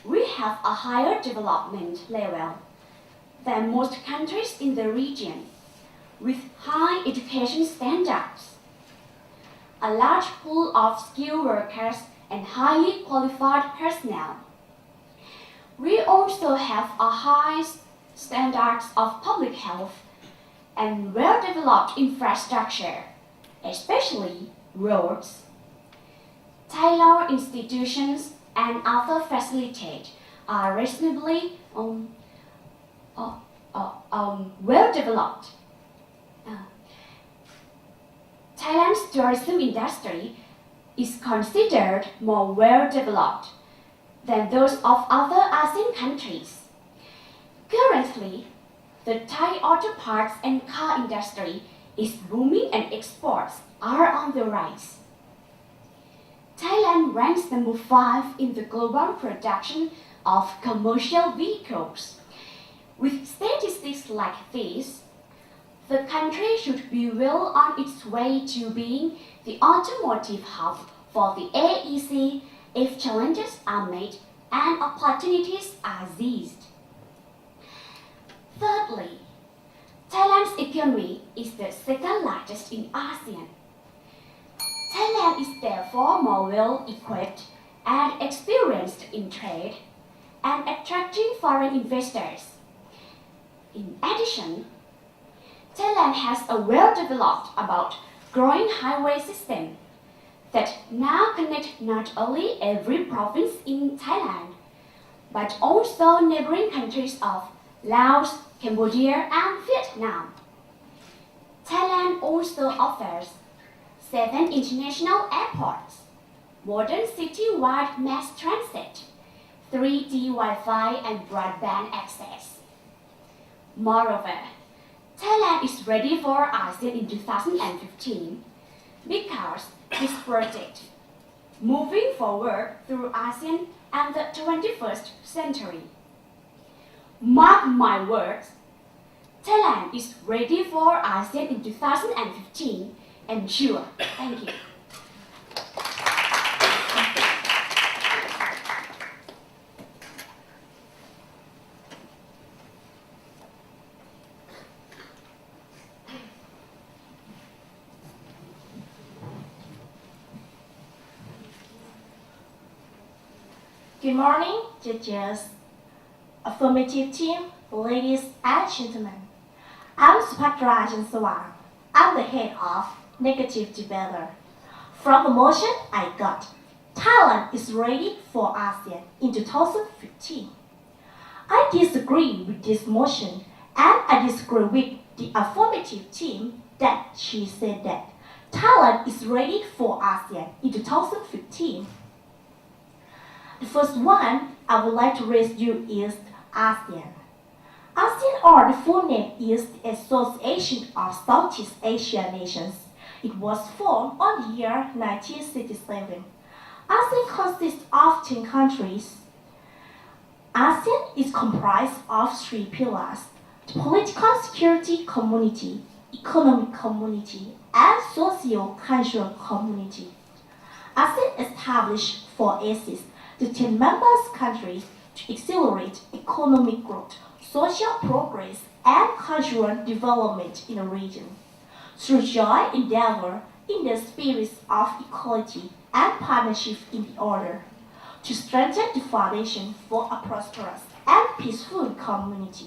we have a higher development level than most countries in the region, with high education standards, a large pool of skilled workers and highly qualified personnel. We also have a high standards of public health and well-developed infrastructure, especially roads. Thai law institutions and other facilities are reasonably well-developed. Thailand's tourism industry is considered more well-developed than those of other ASEAN countries. Currently, the Thai auto parts and car industry is booming and exports are on the rise. Thailand ranks number 5 in the global production of commercial vehicles. With statistics like this, the country should be well on its way to being the automotive hub for the AEC if challenges are made and opportunities are seized. Thirdly, Thailand's economy is the second largest in ASEAN. Thailand is therefore more well-equipped and experienced in trade and attracting foreign investors. In addition, Thailand has a well-developed about growing highway system that now connect not only every province in Thailand, but also neighboring countries of Laos, Cambodia, and Vietnam. Thailand also offers 7 international airports, modern city-wide mass transit, 3G Wi-Fi, and broadband access. Moreover, Thailand is ready for ASEAN in 2015 because this project, moving forward through ASEAN and the 21st century. Mark my words, Thailand is ready for ASEAN in 2015 and sure. Thank you. Good morning, judges, affirmative team, ladies and gentlemen. I'm Supatra Jansawang. I'm the head of Negative Debater. From the motion I got, Thailand is ready for ASEAN in 2015. I disagree with this motion and I disagree with the affirmative team that she said that Thailand is ready for ASEAN in 2015. The first one I would like to raise you is ASEAN. ASEAN, or the full name, is the Association of Southeast Asian Nations. It was formed on the year 1967. ASEAN consists of 10 countries. ASEAN is comprised of 3 pillars: the political security community, economic community, and socio-cultural community. ASEAN established 4 ACEs, the 10 members countries, to accelerate economic growth, social progress, and cultural development in the region. Through joint endeavor in the spirit of equality and partnership in the order, to strengthen the foundation for a prosperous and peaceful community.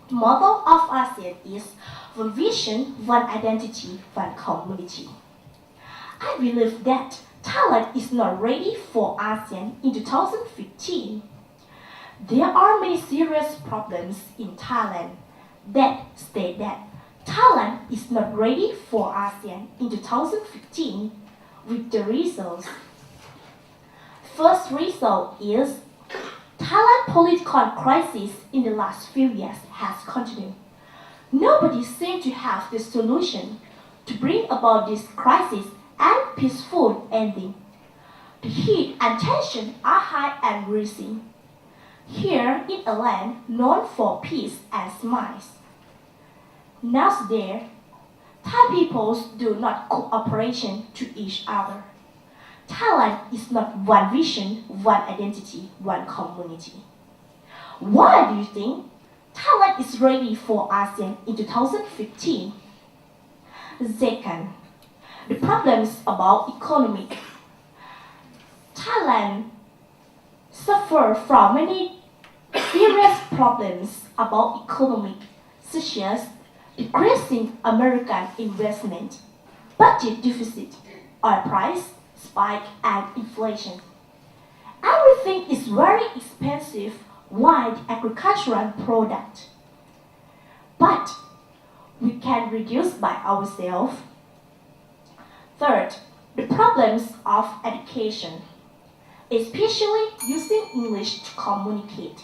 The motto of ASEAN is one vision, one identity, one community. I believe that Thailand is not ready for ASEAN in 2015. There are many serious problems in Thailand that state that Thailand is not ready for ASEAN in 2015 with the results. First result is Thailand's political crisis in the last few years has continued. Nobody seems to have the solution to bring about this crisis and peaceful ending. The heat and tension are high and rising. Here in a land known for peace and smiles. Nowadays, Thai peoples do not cooperate to each other. Thailand is not one vision, one identity, one community. Why do you think Thailand is ready for ASEAN in 2015? Second, the problems about economic. Thailand suffers from many serious problems about economic, such as decreasing American investment, budget deficit, oil price spike, and inflation. Everything is very expensive, while agricultural product. But we can reduce by ourselves. Third, the problems of education, especially using English to communicate.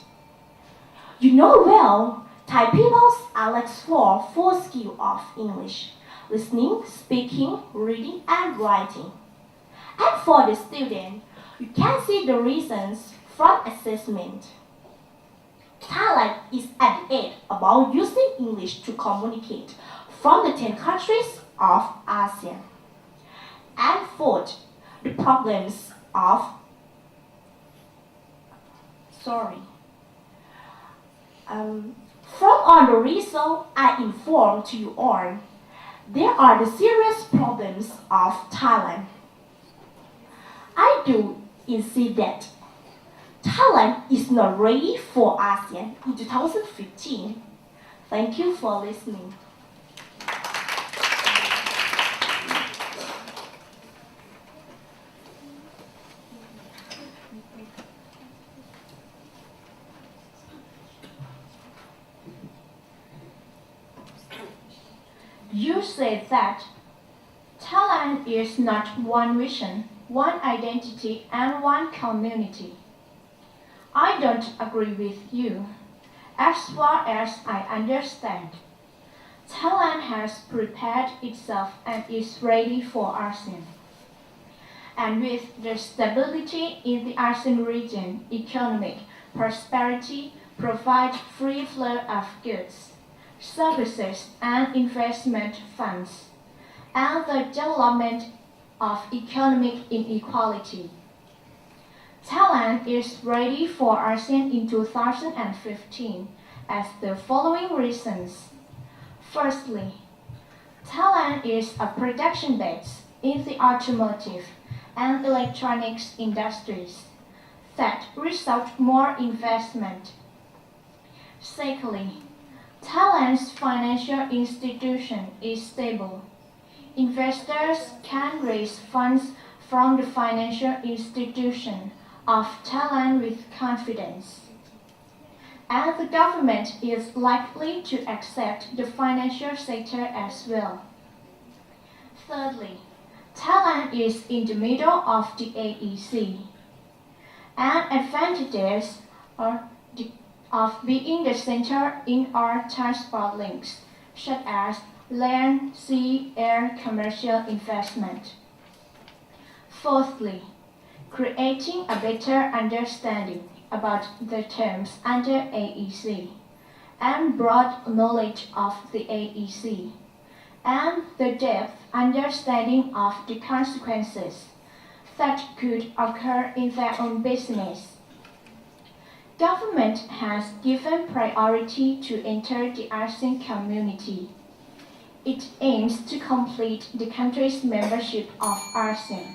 You know well, Thai people are less for skill of English, listening, speaking, reading, and writing. And for the student, you can see the reasons from assessment. Thailand is at the edge about using English to communicate from the 10 countries of ASEAN. And fourth, the problems of from all the results I informed to you all, there are the serious problems of Thailand. I do insist that Thailand is not ready for ASEAN in 2015. Thank you for listening. You said that Thailand is not one vision, one identity, and one community. I don't agree with you. As far as I understand, Thailand has prepared itself and is ready for ASEAN. And with the stability in the ASEAN region, economic prosperity provides free flow of goods, services, and investment funds, and the development of economic inequality. Thailand is ready for ASEAN in 2015 as the following reasons. Firstly, Thailand is a production base in the automotive and electronics industries that result more investment. Secondly, Thailand's financial institution is stable. Investors can raise funds from the financial institution of Thailand with confidence. And the government is likely to accept the financial sector as well. Thirdly, Thailand is in the middle of the AEC. And advantages are of being the center in our transport links, such as land, sea, air commercial investment. Fourthly, creating a better understanding about the terms under AEC and broad knowledge of the AEC and the depth understanding of the consequences that could occur in their own business. Government has given priority to enter the ASEAN community. It aims to complete the country's membership of ASEAN,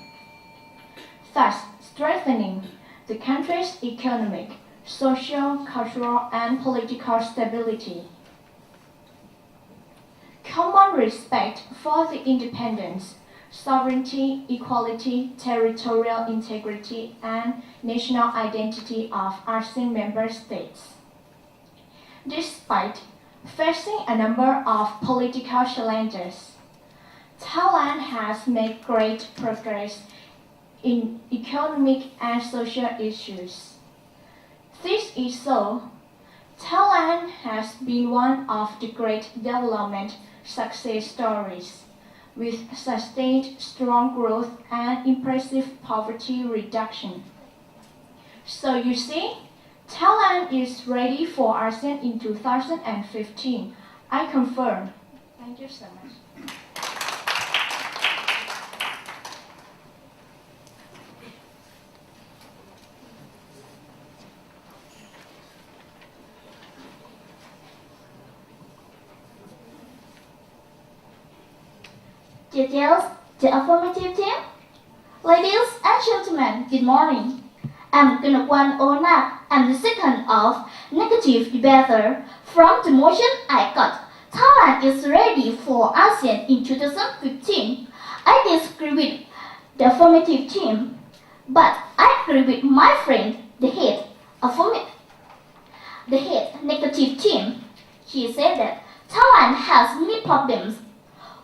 thus strengthening the country's economic, social, cultural, and political stability. Common respect for the independence, sovereignty, equality, territorial integrity, and national identity of ASEAN member states. Despite facing a number of political challenges, Thailand has made great progress in economic and social issues. This is so. Thailand has been one of the great development success stories, with sustained strong growth and impressive poverty reduction. So you see, Thailand is ready for ASEAN in 2015. I confirm. Thank you so much. Judges, the affirmative team. Ladies and gentlemen, good morning. I'm Gunakwan Onak. I'm the second of negative debater. From the motion I got, Thailand is ready for ASEAN in 2015. I disagree with the affirmative team, but I agree with my friend, the head negative team. She said that Thailand has many problems.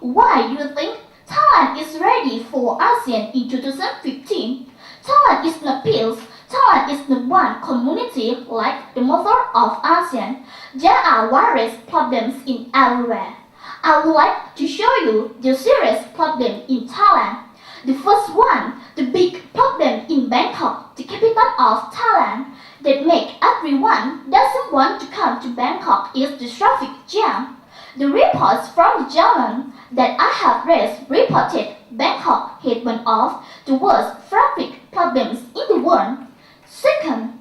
Why do you think Thailand is ready for ASEAN in 2015? Thailand is not peace. Thailand is not one community like the mother of ASEAN. There are various problems in everywhere. I would like to show you the serious problem in Thailand. The first one, the big problem in Bangkok, the capital of Thailand, that make everyone doesn't want to come to Bangkok is the traffic jam. The reports from the journal that I have read reported Bangkok had one of the worst traffic problems in the world. Second,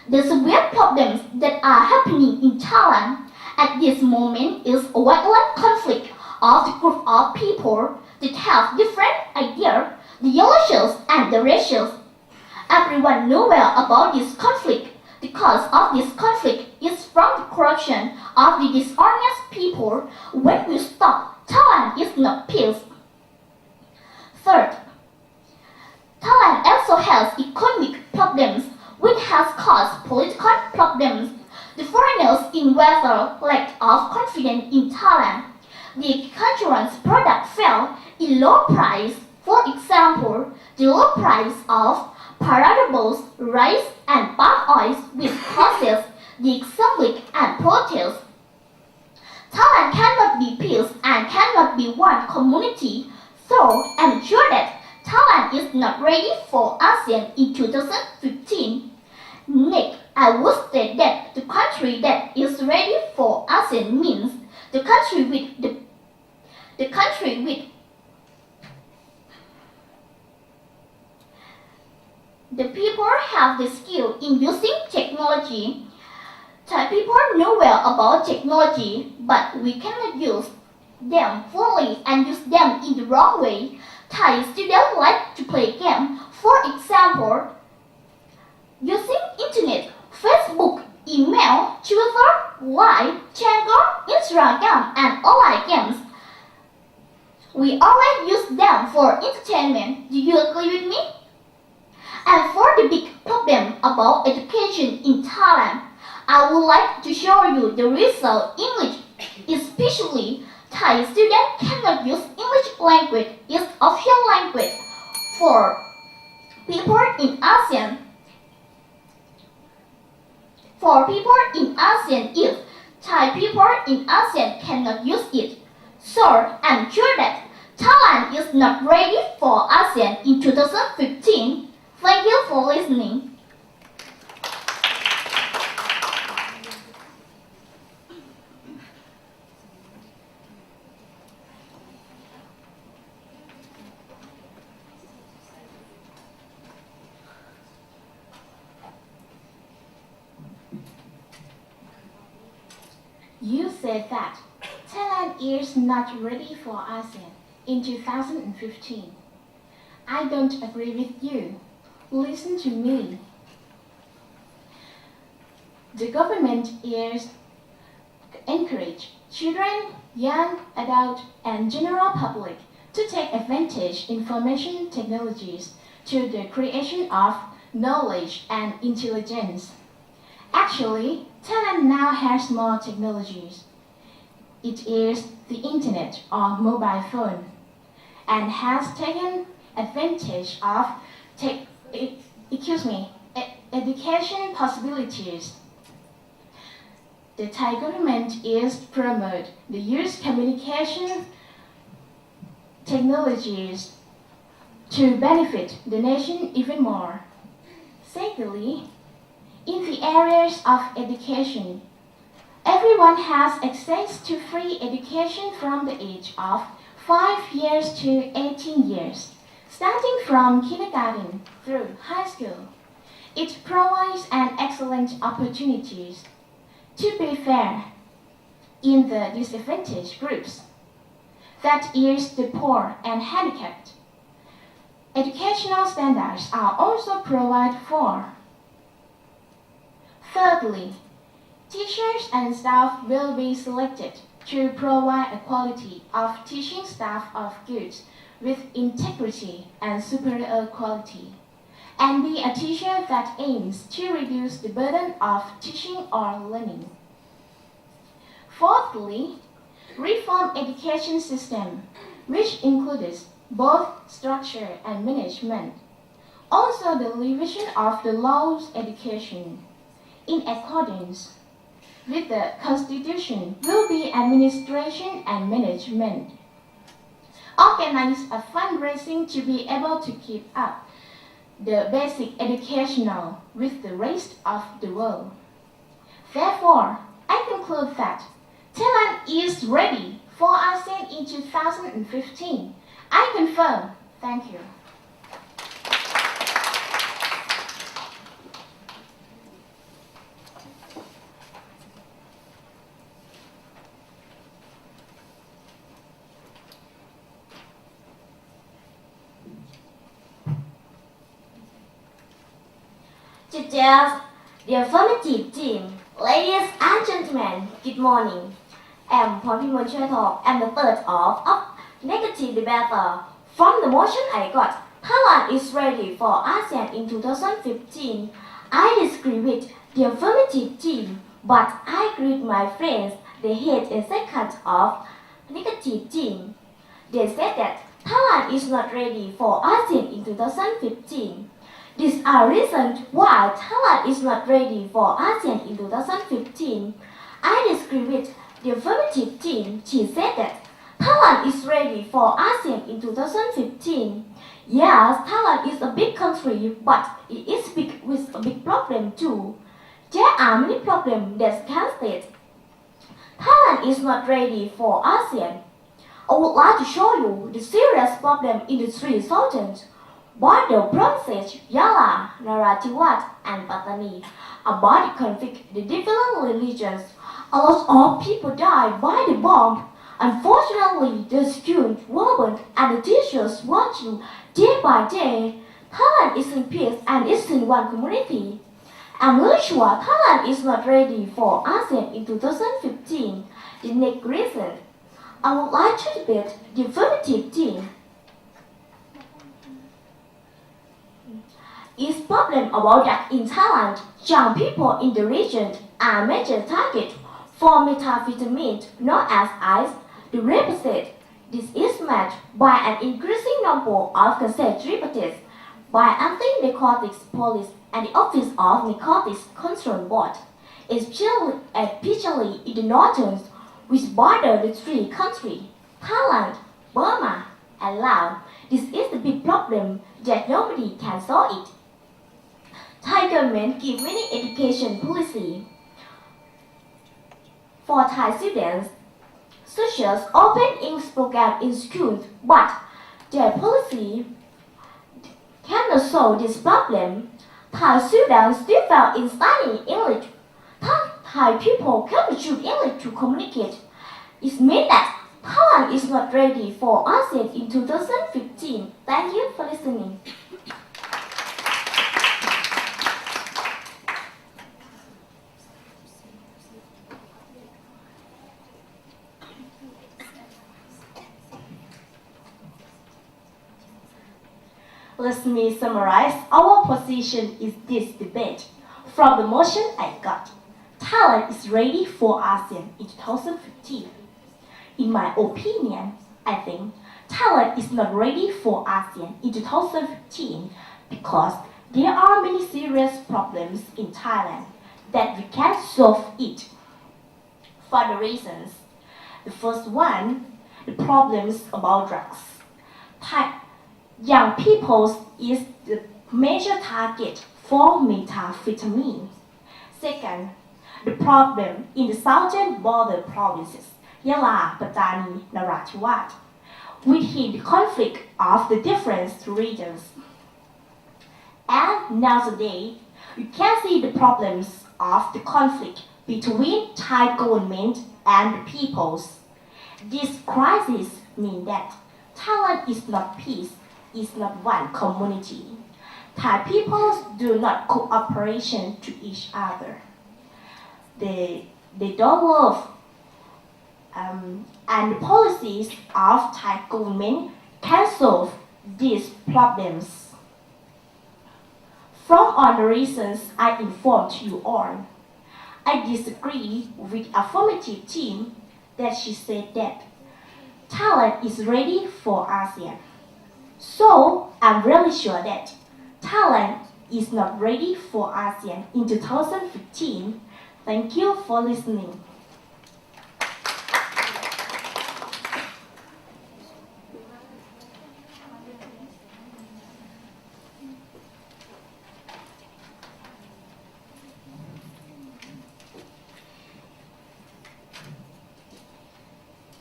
the severe problems that are happening in Thailand at this moment is a violent conflict of the group of people that have different ideas, the yellow shells and the red shells. Everyone knows well about this conflict. The cause of this conflict is from the corruption of the dishonest people. When we stop, Thailand is not peace. Third, Thailand also has economic problems which has caused political problems. The foreigners in weather lack of confidence in Thailand. The agricultural product fell in low price. For example, the low price of paradables, rice and palm oil which causes the exilic and protest. Thailand cannot be peace and cannot be one community, so I'm sure that Thailand is not ready for ASEAN in 2015. Next, I would state that the country that is ready for ASEAN means the country with the people have the skill in using technology. Thai people know well about technology, but we cannot use them fully and use them in the wrong way. Thai students like to play games. For example, using internet, Facebook, email, Twitter, Line, Tango, Instagram, and online games. We always use them for entertainment. Do you agree with me? And for the big problem about education in Thailand, I would like to show you the result English, especially Thai students cannot use English language as official language for people in ASEAN. For people in ASEAN, if Thai people in ASEAN cannot use it, so I'm sure that Thailand is not ready for ASEAN in 2015. Thank you for listening. You said that Thailand is not ready for ASEAN in 2015. I don't agree with you. Listen to me. The government is encourage children, young adults, and general public to take advantage information technologies to the creation of knowledge and intelligence. Actually, Thailand now has more technologies. It is the internet or mobile phone and has taken advantage of education possibilities. The Thai government is promote the use communication technologies to benefit the nation even more. Secondly, in the areas of education, everyone has access to free education from the age of 5 years to 18 years, starting from kindergarten through high school. It provides an excellent opportunity to be fair in the disadvantaged groups. that is the poor and handicapped. Educational standards are also provided for. Thirdly, teachers and staff will be selected to provide a quality of teaching staff of goods with integrity and superior quality, and be a teacher that aims to reduce the burden of teaching or learning. Fourthly, reform education system, which includes both structure and management. Also the revision of the laws education in accordance with the Constitution will be administration and management. Organize a fundraising to be able to keep up the basic educational with the rest of the world. Therefore, I conclude that Thailand is ready for ASEAN in 2015. I confirm. Thank you. Judges, the affirmative team, ladies and gentlemen, good morning. I'm Portimon Chetok. I'm the third of negative debater. From the motion I got, Thailand is ready for ASEAN in 2015. I disagree with the affirmative team, but I agree with my friends. They hate a second of negative team. They said that Thailand is not ready for ASEAN in 2015. These are reasons why Thailand is not ready for ASEAN in 2015. I disagree with the affirmative team. She said that Thailand is ready for ASEAN in 2015. Yes, Thailand is a big country, but it is big with a big problem too. There are many problems that can state Thailand is not ready for ASEAN. I would like to show you the serious problem in the three sultans, Border, Bronze, Yala, Narathiwat, and Pattani. About the conflict, the different religions, a lot of people died by the bomb. Unfortunately, the students were burned and the teachers watching day by day. Thailand is in peace and is in one community. I'm really sure Thailand is not ready for ASEAN in 2015. The next reason, I would like to debate the affirmative team. Is problem about that in Thailand, young people in the region are major target for methamphetamine known as ice. The represent this is matched by an increasing number of cassette repeaters by anti-narcotics police and the Office of Narcotics Control Board, especially in the northern, which border the three countries, Thailand, Burma, and Laos. This is the big problem that nobody can solve it. Thai government give many education policy for Thai students, such as open English program in schools, but their policy cannot solve this problem. Thai students still fail in studying English. Thai people cannot choose English to communicate. It means that Thailand is not ready for ASEAN in 2015. Thank you for listening. Let me summarize our position in this debate. From the motion I got, Thailand is ready for ASEAN in 2015. In my opinion, I think Thailand is not ready for ASEAN in 2015 because there are many serious problems in Thailand that we can't solve it. For the reasons, the first one, the problems about drugs. Young people is the major target for methamphetamine. Second, the problem in the southern border provinces, Yala, Pattani, Narathiwat, within the conflict of the different regions. And nowadays, you can see the problems of the conflict between Thai government and the peoples. This crisis mean that Thailand is not peace, is not one community. Thai people do not cooperation to each other. They don't love, and the policies of Thai government can solve these problems. From all the reasons I informed you on, I disagree with affirmative team that she said that Thailand is ready for ASEAN. So I'm really sure that Thailand is not ready for ASEAN in 2015. Thank you for listening.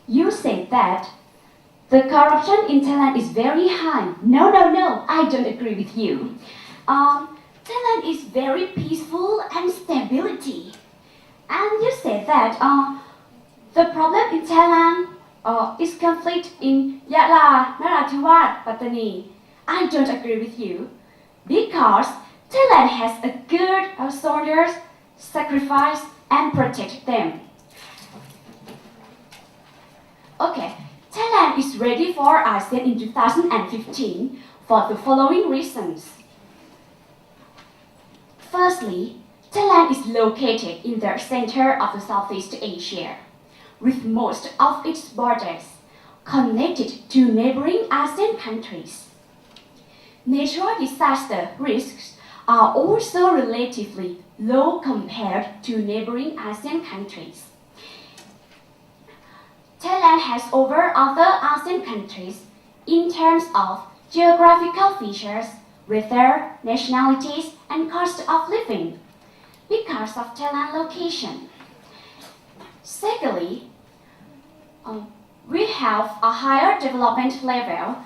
You said that the corruption in Thailand is very high. No, I don't agree with you. Thailand is very peaceful and stability. And you said that the problem in Thailand is conflict in Yala, Narathiwat, Pattani. I don't agree with you because Thailand has a good soldiers, sacrifice and protect them. Okay, Thailand is ready for ASEAN in 2015 for the following reasons. Firstly, Thailand is located in the center of the Southeast Asia, with most of its borders connected to neighboring ASEAN countries. Natural disaster risks are also relatively low compared to neighboring ASEAN countries. Thailand has over other ASEAN countries in terms of geographical features, weather, nationalities, and cost of living because of Thailand's location. Secondly, we have a higher development level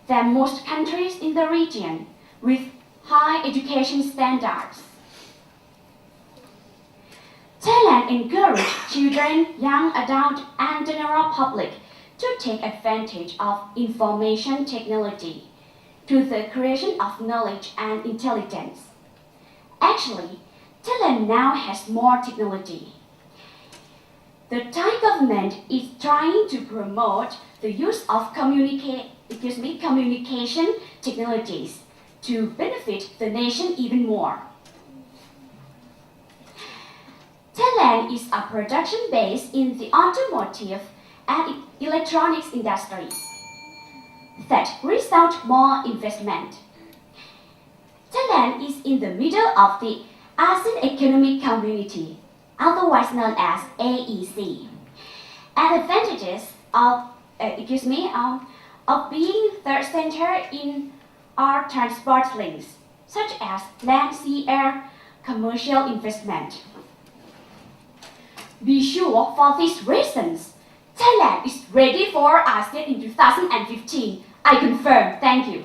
than most countries in the region with high education standards. Thailand encourages children, young adults, and general public to take advantage of information technology to the creation of knowledge and intelligence. Actually, Thailand now has more technology. The Thai government is trying to promote the use of communication technologies to benefit the nation even more. Thailand is a production base in the automotive and electronics industries that result more investment. Thailand is in the middle of the ASEAN Economic Community, otherwise known as AEC. Advantages of being third center in our transport links, such as land, sea, air, commercial investment. Be sure for these reasons, Thailand is ready for ASEAN in 2015. I confirm. Thank you.